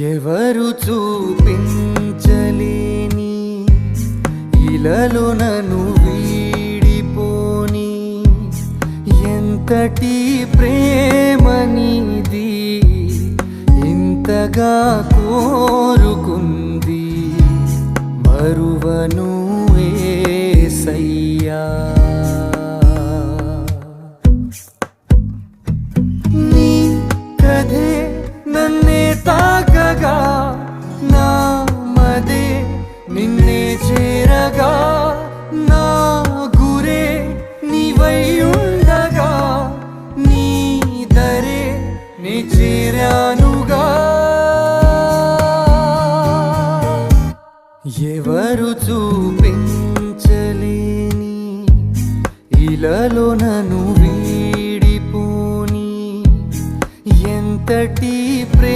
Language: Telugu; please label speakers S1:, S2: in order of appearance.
S1: ఎవరు చూపించలేని ఇలలో నన్ను వీడిపోని ఎంతటి ప్రేమనిది ఇంతగా కోరుకుంది మరువను యేసయ్యా.